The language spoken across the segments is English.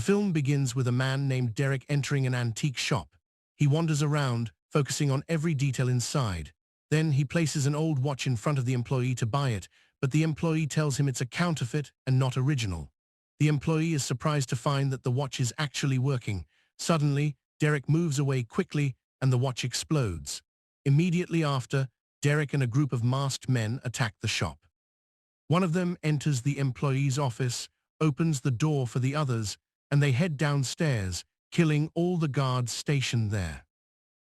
film begins with a man named Derek entering an antique shop. He wanders around, focusing on every detail inside. Then he places an old watch in front of the employee to buy it, but the employee tells him it's a counterfeit and not original. The employee is surprised to find that the watch is actually working. Suddenly, Derek moves away quickly and the watch explodes. Immediately after, Derek and a group of masked men attack the shop. One of them enters the employee's office, opens the door for the others, and they head downstairs, killing all the guards stationed there.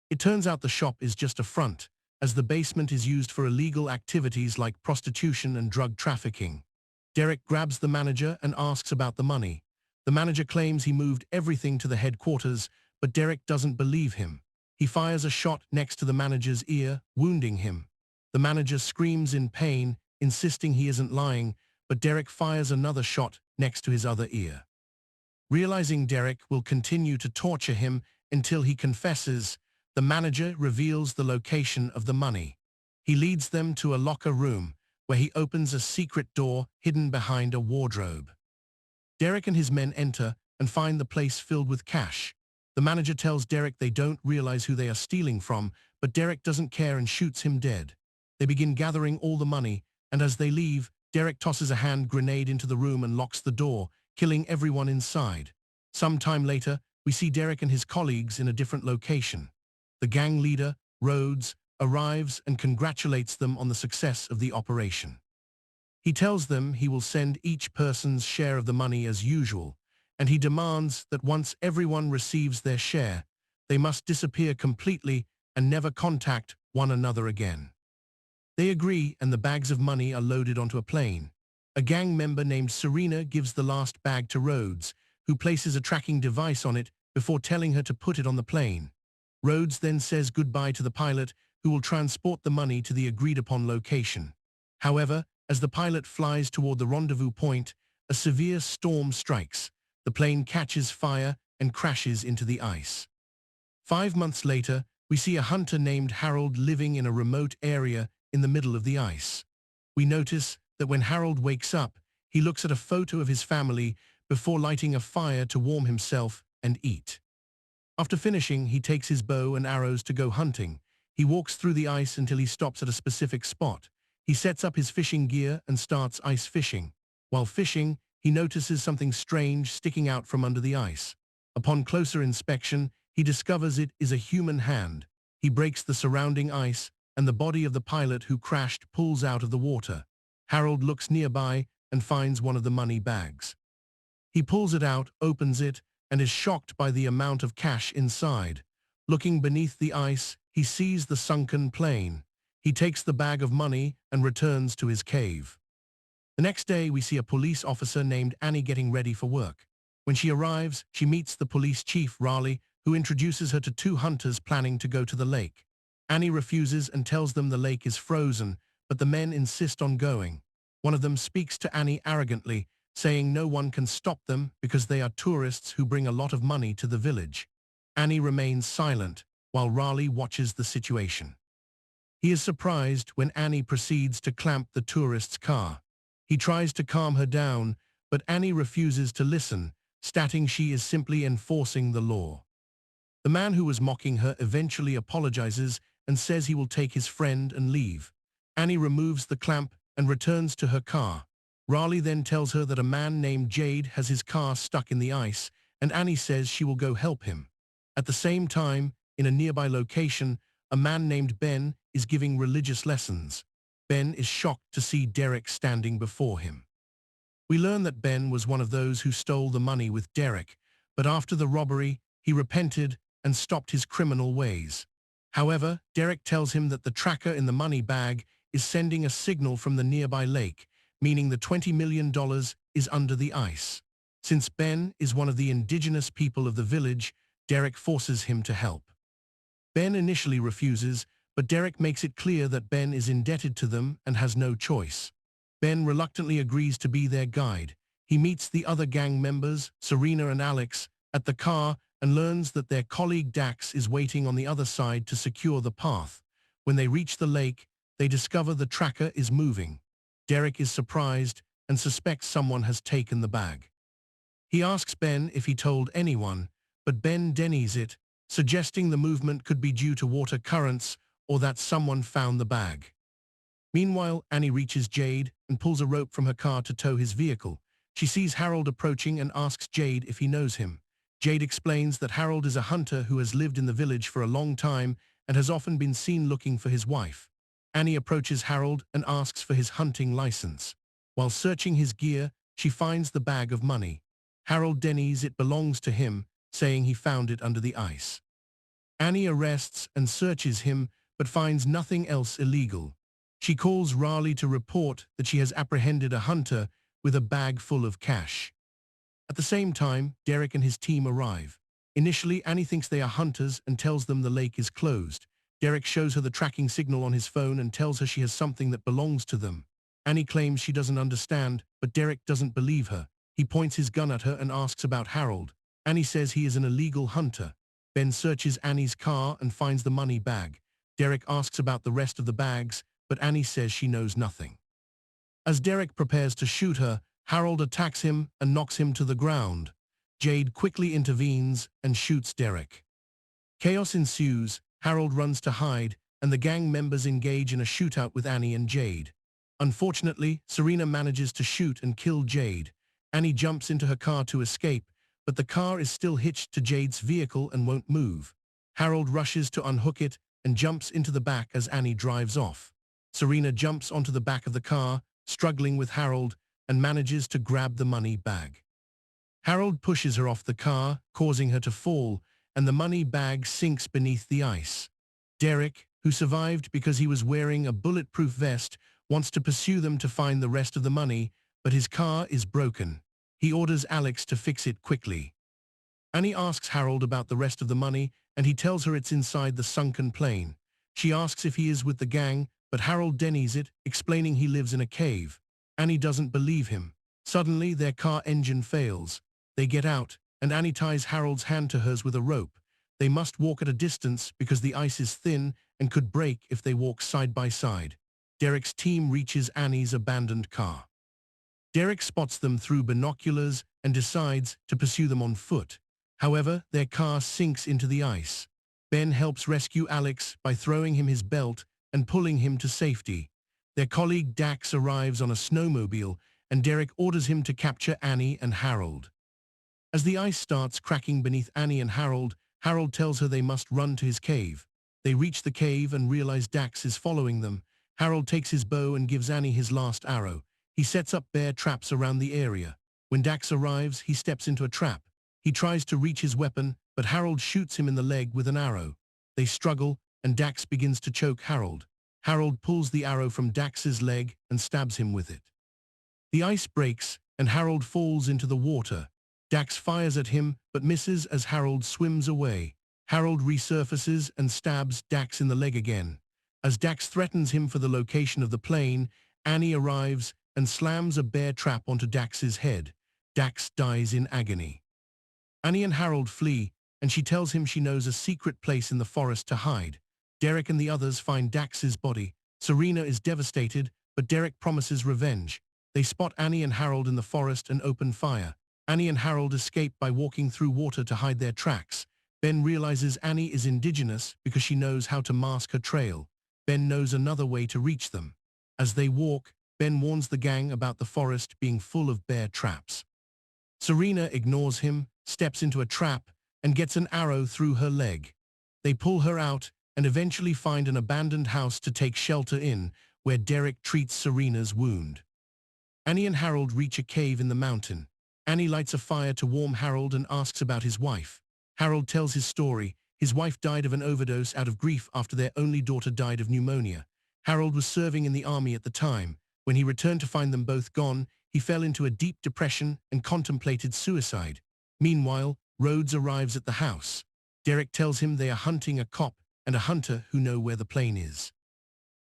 It turns out the shop is just a front, as the basement is used for illegal activities like prostitution and drug trafficking. Derek grabs the manager and asks about the money. The manager claims he moved everything to the headquarters, but Derek doesn't believe him. He fires a shot next to the manager's ear, wounding him. The manager screams in pain, insisting he isn't lying, but Derek fires another shot next to his other ear. Realizing Derek will continue to torture him until he confesses, the manager reveals the location of the money. He leads them to a locker room, where he opens a secret door hidden behind a wardrobe. Derek and his men enter and find the place filled with cash. The manager tells Derek they don't realize who they are stealing from, but Derek doesn't care and shoots him dead. They begin gathering all the money, and as they leave, Derek tosses a hand grenade into the room and locks the door, killing everyone inside. Some time later, we see Derek and his colleagues in a different location. The gang leader, Rhodes, arrives and congratulates them on the success of the operation. He tells them he will send each person's share of the money as usual, and he demands that once everyone receives their share, they must disappear completely and never contact one another again. They agree, and the bags of money are loaded onto a plane. A gang member named Serena gives the last bag to Rhodes, who places a tracking device on it before telling her to put it on the plane. Rhodes then says goodbye to the pilot, who will transport the money to the agreed-upon location. However, as the pilot flies toward the rendezvous point, a severe storm strikes. The plane catches fire and crashes into the ice. 5 months later, we see a hunter named Harold living in a remote area in the middle of the ice. We notice that when Harold wakes up, he looks at a photo of his family before lighting a fire to warm himself and eat. After finishing, he takes his bow and arrows to go hunting. He walks through the ice until he stops at a specific spot. He sets up his fishing gear and starts ice fishing. While fishing, he notices something strange sticking out from under the ice. Upon closer inspection, he discovers it is a human hand. He breaks the surrounding ice, and the body of the pilot who crashed pulls out of the water. Harold looks nearby and finds one of the money bags. He pulls it out, opens it, and is shocked by the amount of cash inside. Looking beneath the ice, he sees the sunken plane. He takes the bag of money and returns to his cave. The next day, we see a police officer named Annie getting ready for work. When she arrives, she meets the police chief, Raleigh, who introduces her to 2 hunters planning to go to the lake. Annie refuses and tells them the lake is frozen, but the men insist on going. One of them speaks to Annie arrogantly, saying no one can stop them because they are tourists who bring a lot of money to the village. Annie remains silent while Raleigh watches the situation. He is surprised when Annie proceeds to clamp the tourist's car. He tries to calm her down, but Annie refuses to listen, stating she is simply enforcing the law. The man who was mocking her eventually apologizes and says he will take his friend and leave. Annie removes the clamp and returns to her car. Raleigh then tells her that a man named Jade has his car stuck in the ice, and Annie says she will go help him. At the same time, in a nearby location, a man named Ben is giving religious lessons. Ben is shocked to see Derek standing before him. We learn that Ben was one of those who stole the money with Derek, but after the robbery, he repented and stopped his criminal ways. However, Derek tells him that the tracker in the money bag is sending a signal from the nearby lake, meaning the $20 million is under the ice. Since Ben is one of the indigenous people of the village, Derek forces him to help. Ben initially refuses, but Derek makes it clear that Ben is indebted to them and has no choice. Ben reluctantly agrees to be their guide. He meets the other gang members, Serena and Alex, at the car and learns that their colleague Dax is waiting on the other side to secure the path. When they reach the lake, they discover the tracker is moving. Derek is surprised and suspects someone has taken the bag. He asks Ben if he told anyone, but Ben denies it, suggesting the movement could be due to water currents or that someone found the bag. Meanwhile, Annie reaches Jade and pulls a rope from her car to tow his vehicle. She sees Harold approaching and asks Jade if he knows him. Jade explains that Harold is a hunter who has lived in the village for a long time and has often been seen looking for his wife. Annie approaches Harold and asks for his hunting license. While searching his gear, she finds the bag of money. Harold denies it belongs to him, saying he found it under the ice. Annie arrests and searches him, but finds nothing else illegal. She calls Raleigh to report that she has apprehended a hunter with a bag full of cash. At the same time, Derek and his team arrive. Initially, Annie thinks they are hunters and tells them the lake is closed. Derek shows her the tracking signal on his phone and tells her she has something that belongs to them. Annie claims she doesn't understand, but Derek doesn't believe her. He points his gun at her and asks about Harold. Annie says he is an illegal hunter. Ben searches Annie's car and finds the money bag. Derek asks about the rest of the bags, but Annie says she knows nothing. As Derek prepares to shoot her, Harold attacks him and knocks him to the ground. Jade quickly intervenes and shoots Derek. Chaos ensues, Harold runs to hide, and the gang members engage in a shootout with Annie and Jade. Unfortunately, Serena manages to shoot and kill Jade. Annie jumps into her car to escape, but the car is still hitched to Jade's vehicle and won't move. Harold rushes to unhook it and jumps into the back as Annie drives off. Serena jumps onto the back of the car, struggling with Harold, and manages to grab the money bag. Harold pushes her off the car, causing her to fall, and the money bag sinks beneath the ice. Derek, who survived because he was wearing a bulletproof vest, wants to pursue them to find the rest of the money, but his car is broken. He orders Alex to fix it quickly. Annie asks Harold about the rest of the money, and he tells her it's inside the sunken plane. She asks if he is with the gang, but Harold denies it, explaining he lives in a cave. Annie doesn't believe him. Suddenly, their car engine fails. They get out, and Annie ties Harold's hand to hers with a rope. They must walk at a distance because the ice is thin and could break if they walk side by side. Derek's team reaches Annie's abandoned car. Derek spots them through binoculars and decides to pursue them on foot. However, their car sinks into the ice. Ben helps rescue Alex by throwing him his belt and pulling him to safety. Their colleague Dax arrives on a snowmobile, and Derek orders him to capture Annie and Harold. As the ice starts cracking beneath Annie and Harold, Harold tells her they must run to his cave. They reach the cave and realize Dax is following them. Harold takes his bow and gives Annie his last arrow. He sets up bear traps around the area. When Dax arrives, he steps into a trap. He tries to reach his weapon, but Harold shoots him in the leg with an arrow. They struggle, and Dax begins to choke Harold. Harold pulls the arrow from Dax's leg and stabs him with it. The ice breaks, and Harold falls into the water. Dax fires at him, but misses as Harold swims away. Harold resurfaces and stabs Dax in the leg again. As Dax threatens him for the location of the plane, Annie arrives and slams a bear trap onto Dax's head. Dax dies in agony. Annie and Harold flee, and she tells him she knows a secret place in the forest to hide. Derek and the others find Dax's body. Serena is devastated, but Derek promises revenge. They spot Annie and Harold in the forest and open fire. Annie and Harold escape by walking through water to hide their tracks. Ben realizes Annie is indigenous because she knows how to mask her trail. Ben knows another way to reach them. As they walk, Ben warns the gang about the forest being full of bear traps. Serena ignores him, steps into a trap, and gets an arrow through her leg. They pull her out and eventually find an abandoned house to take shelter in, where Derek treats Serena's wound. Annie and Harold reach a cave in the mountain. Annie lights a fire to warm Harold and asks about his wife. Harold tells his story. His wife died of an overdose out of grief after their only daughter died of pneumonia. Harold was serving in the army at the time. When he returned to find them both gone, he fell into a deep depression and contemplated suicide. Meanwhile, Rhodes arrives at the house. Derek tells him they are hunting a cop and a hunter who know where the plane is.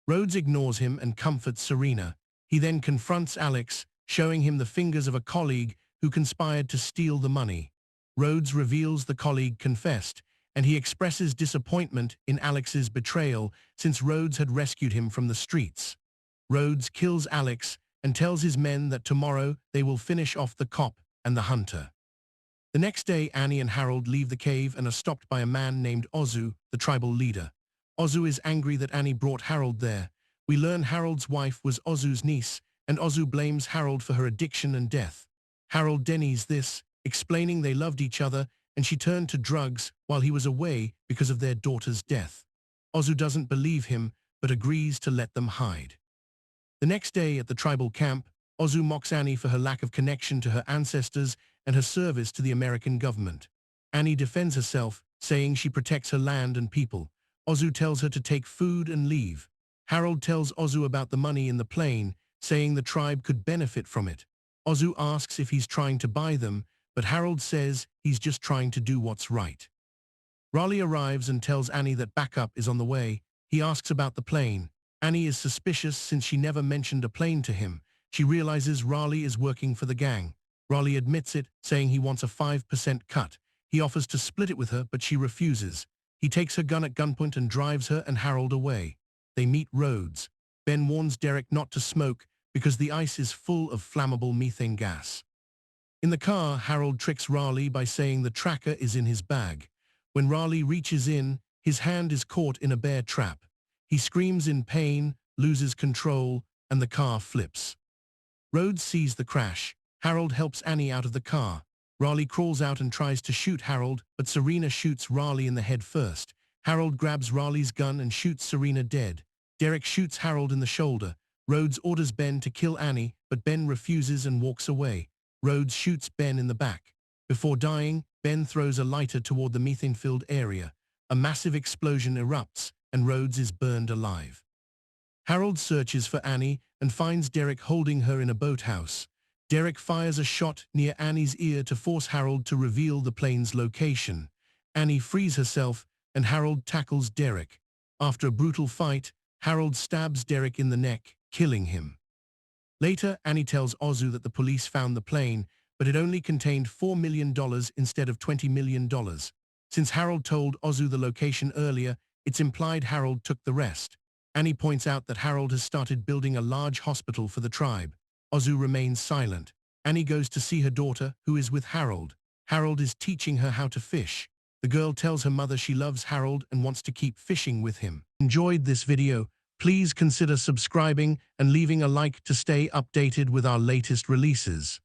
Rhodes ignores him and comforts Serena. He then confronts Alex, showing him the fingers of a colleague who conspired to steal the money. Rhodes reveals the colleague confessed, and he expresses disappointment in Alex's betrayal since Rhodes had rescued him from the streets. Rhodes kills Alex and tells his men that tomorrow they will finish off the cop and the hunter. The next day, Annie and Harold leave the cave and are stopped by a man named Ozu, the tribal leader. Ozu is angry that Annie brought Harold there. We learn Harold's wife was Ozu's niece, and Ozu blames Harold for her addiction and death. Harold denies this, explaining they loved each other and she turned to drugs while he was away because of their daughter's death. Ozu doesn't believe him, but agrees to let them hide. The next day at the tribal camp, Ozu mocks Annie for her lack of connection to her ancestors and her service to the American government. Annie defends herself, saying she protects her land and people. Ozu tells her to take food and leave. Harold tells Ozu about the money in the plane, saying the tribe could benefit from it. Ozu asks if he's trying to buy them, but Harold says he's just trying to do what's right. Raleigh arrives and tells Annie that backup is on the way. He asks about the plane. Annie is suspicious since she never mentioned a plane to him. She realizes Raleigh is working for the gang. Raleigh admits it, saying he wants a 5% cut. He offers to split it with her, but she refuses. He takes her gun at gunpoint and drives her and Harold away. They meet Rhodes. Ben warns Derek not to smoke because the ice is full of flammable methane gas. In the car, Harold tricks Raleigh by saying the tracker is in his bag. When Raleigh reaches in, his hand is caught in a bear trap. He screams in pain, loses control, and the car flips. Rhodes sees the crash. Harold helps Annie out of the car. Raleigh crawls out and tries to shoot Harold, but Serena shoots Raleigh in the head first. Harold grabs Raleigh's gun and shoots Serena dead. Derek shoots Harold in the shoulder. Rhodes orders Ben to kill Annie, but Ben refuses and walks away. Rhodes shoots Ben in the back. Before dying, Ben throws a lighter toward the methane-filled area. A massive explosion erupts, and Rhodes is burned alive. Harold searches for Annie and finds Derek holding her in a boathouse. Derek fires a shot near Annie's ear to force Harold to reveal the plane's location. Annie frees herself, and Harold tackles Derek. After a brutal fight, Harold stabs Derek in the neck, killing him. Later, Annie tells Ozu that the police found the plane, but it only contained $4 million instead of $20 million. Since Harold told Ozu the location earlier, it's implied Harold took the rest. Annie points out that Harold has started building a large hospital for the tribe. Ozu remains silent. Annie goes to see her daughter, who is with Harold. Harold is teaching her how to fish. The girl tells her mother she loves Harold and wants to keep fishing with him. Enjoyed this video? Please consider subscribing and leaving a like to stay updated with our latest releases.